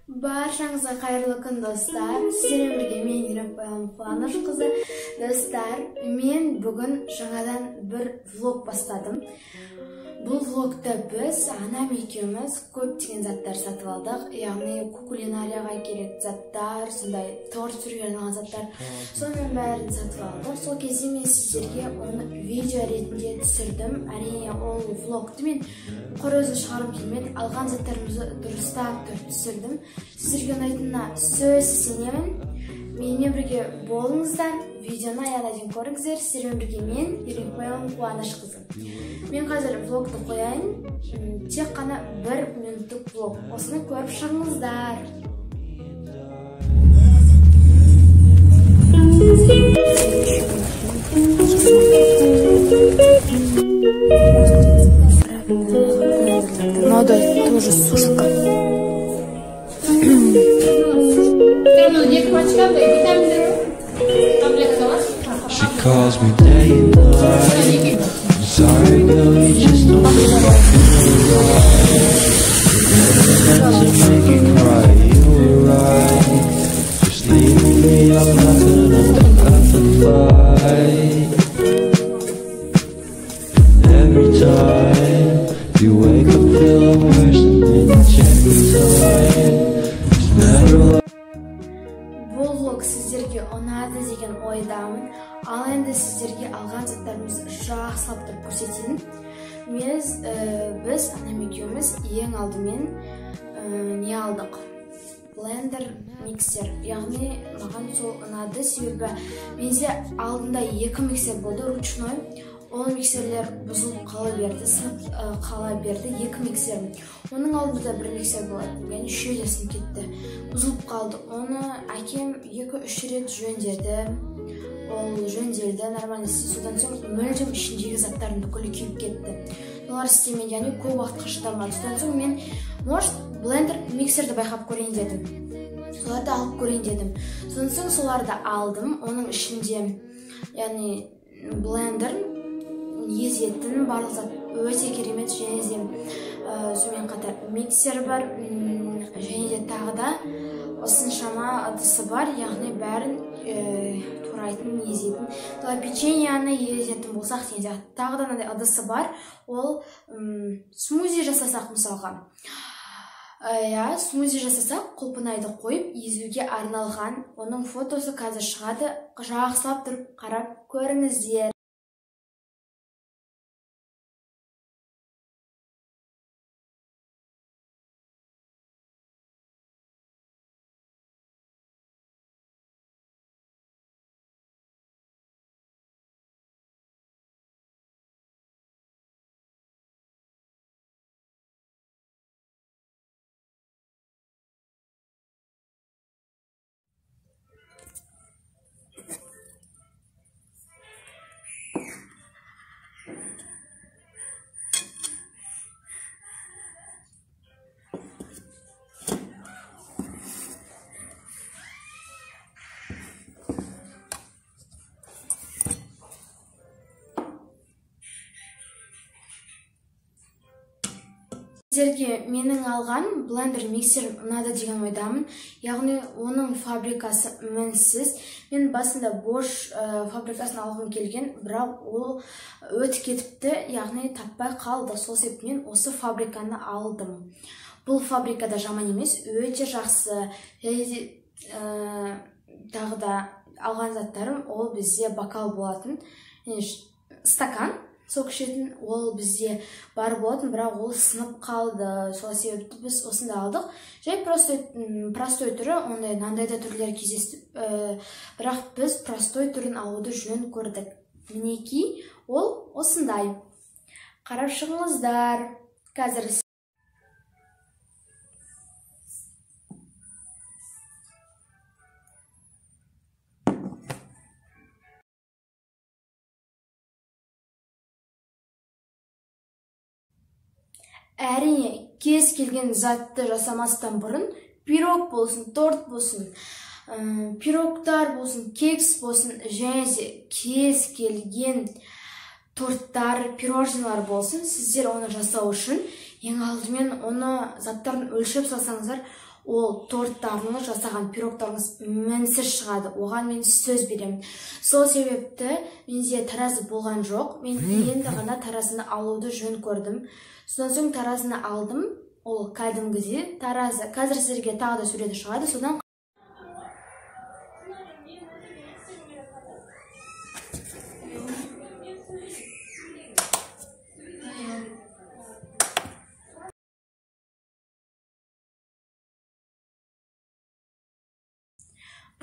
Баршаңызға қайырлы күн, достар. Сіздермен бірге мен Иракбай Қуанышқызы. Достар, мен бүгін жаңадан бір влог бастадым. Бұл влогта біз анам екеуміз көптеген заттар сатып алдық. Яғни кулинарияға керек заттар, сондай торт пісіруге арналған заттар, соның бәрін сатып алдық. Сол кезде мен сіздерге оны видео ретінде түсірдім. Әрине ол влогты мен құр өзі шығарып келмеді. Алған заттарымызды дұрыстап түсірдім. Сіздерге ұнайтынына сөзсіз сенемін. Менімен бірге болыңыздар, видеоны аяғына дейін көріңіздер. Сіздермен бірге мен Иракбай Қуанышқызы. Мен қазір влогты қояйын, тек қана 1 минуттық влог. Осыны көріп шығыңыздар. Надо тоже сушка. She calls me day and night. I'm sorry, girl, you just don't feel right. To make you cry, you were right. Just leave me, I'm not gonna have to fight. Every time you wake up feeling worse, and then you check the time. It's never like Сіздерге ұнады деген ойдамын. Ал енді сіздерге алған заттарымыз жақсылап тұрып көрсетейін. Біз анам екеуміз ең алдымен не алдық? Блендер, миксер. Яғни маған сол ұнады, себебі менде алдында 2 миксер болды, ручной. Ол миксерлер бұзылып қала берді, сынып қала берді, 2 миксер. Оның алдында 1 миксер болады, яғни шүйдесін кетті, бұзылып қалды. Оны әкем 2-3 рет жөндеді, ол жөнделді, нормально істеді. Содан соң мүлдем ішіндегі заттардың бүкілі күйіп кетті. Олар істемейді, яғни көп уақытқа шыдамады. Содан соң мен, может, блендер, миксерді байқап көрейін дедім. Соларды алып көрейін дедім. Содан соң соларды алдым, оның ішінде, яғни блендер езетін барлық зат өте керемет, және де сонымен қатар миксер бар, және де тағы да осыншама ыдысы бар, яғни бәрін турайтын, езетін. Печеньяны езетін болсақ, тағы да мынандай ыдысы бар, ол смузи жасасақ мысалға. Смузи жасасақ, құлпынайды қойып, езуге арналған. Оның фотосы қазір шығады, жақсылап тұрып қарап көріңіздер. Сіздерге менің алған блендер миксер ұнады деген ойдамын. Яғни оның фабрикасы мінсіз. Мен басында Bosch фабрикасын алғым келген, бірақ ол өтіп кетіпті, яғни таппай қалды. Сол себептен осы фабриканы алдым. Бұл фабрикада жаман емес, өте жақсы. Тағы да алған заттарым, ол бізде бокал болатын, стакан. Сок ішетін, ол бізде бар болатын, бірақ ол сынып қалды. Сол себепті біз осында алдық. Жай простой түрі, ондай мынандай да түрлері кездесті. Бірақ біз простой түрін алуды жөн көрдік. Мінекей, ол осындай. Қарап шығыңыздар. Қазір әрине, кез келген затты жасамастан бұрын, пирог болсын, торт болсын, пирогтар болсын, кекс болсын, және де кез келген торттар, пирожнилар болсын, сіздер оны жасау үшін ең алдымен оны заттарын өлшеп салсаңыздар, ол торттарыңыз, жасаған пирогтарыңыз мінсіз шығады. Оған мен сөз беремін. Сол себепті менде таразы болған жоқ. Мен енді ғана таразыны алуды жөн көрдім. Содан соң таразыны алдым. Ол кәдімгідей таразы. Қазір сіздерге тағы да суреті шығады. Содан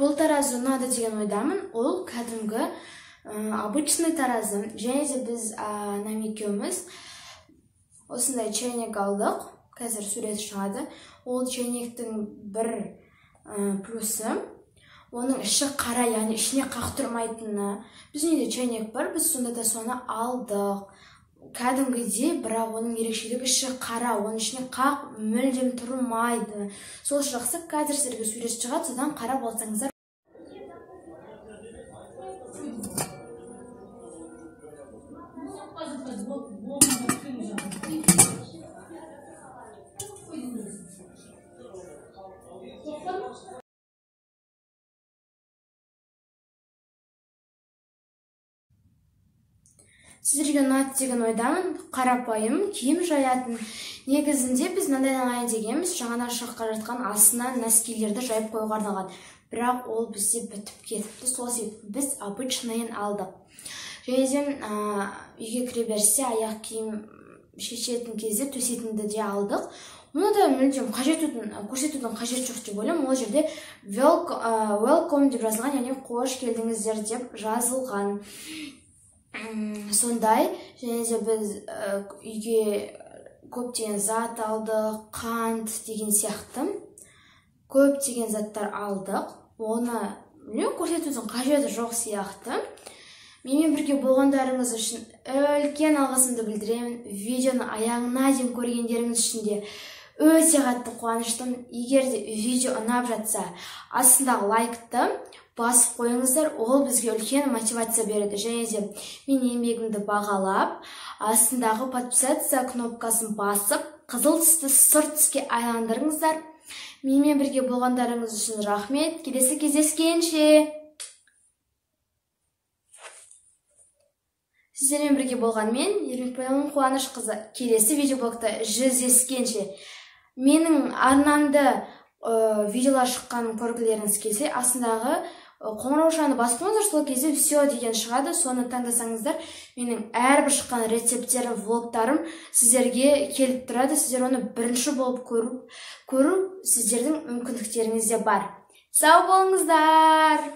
бұл таразы ұнады деген ойдамын. Ол кәдімгі обычный таразы. Және де біз анам екеуміз осындай чайник алдық. Қазір суреті шығады. Ол чайниктің бір плюсы, оның іші қара, яғни ішіне қақтырмайтыны. Біздің үйде чайник бар, біз сонда да соны алдық. Кәдімгідей, бірақ оның ерекшелігі іші қара, оның ішіне қақ мүлдем тұрмайды. Сол жақсы. Қазір сіздерге сурет шығады, содан қарап алсаңыздар. Сіздерге ұнады деген ойдамын. Қарапайым, киім жаятын. Негізінде біз мынандайдан алайын дегенбіз, жаңадан шығып жатқан астына нәскилерді жайып қоюға арналған. Бірақ ол бізде бітіп кетіпті. Сол себепті біз обычныйын алдық. Жәнеден үйге кіре берсе аяқ киім шешетін кезде төсетінді де алдық. Оны да мүлдем көрсетудің қажет жоқ деп ойлаймын. Ол жерде welcome деп жазылған, яғни қош келдіңіздер деп жазылған. Сондай, және де біз үйге көптеген зат алдық, қант деген сияқты көптеген заттар алдық. Оны көрсетудің қажеті жоқ сияқты. Менімен бірге болғандарыңыз үшін үлкен алғысымды білдіремін. Видеоны аяғына дейін көргендеріңіз үшін де өте қатты қуаныштымын. Егер де видео ұнап жатса, астындағы лайкты басып қойыңыздар, ол бізге үлкен мотивация береді. Және де мен еңбегімді бағалап, астындағы подписаться кнопкасын басып, қызыл түсті сұр түске айландырыңыздар. Менімен бірге болғандарыңыз үшін рахмет. Келесі кездескенше. Сіздермен бірге болғанмен, Ермекбайымның Қуанышқызы. Келесі видеоблогта жүздескенше. Менің арнамды видеолар шыққанын көргілеріңіз келсе, астындағы қоңыраушаны басып қойыңыздар, сол кезде все деген шығады. Соны таңдасаңыздар, менің әрбір шыққан рецепттерім, влогтарым сіздерге келіп тұрады. Сіздер оны бірінші болып көру сіздердің мүмкіндіктеріңізде бар. Сау болыңыздар!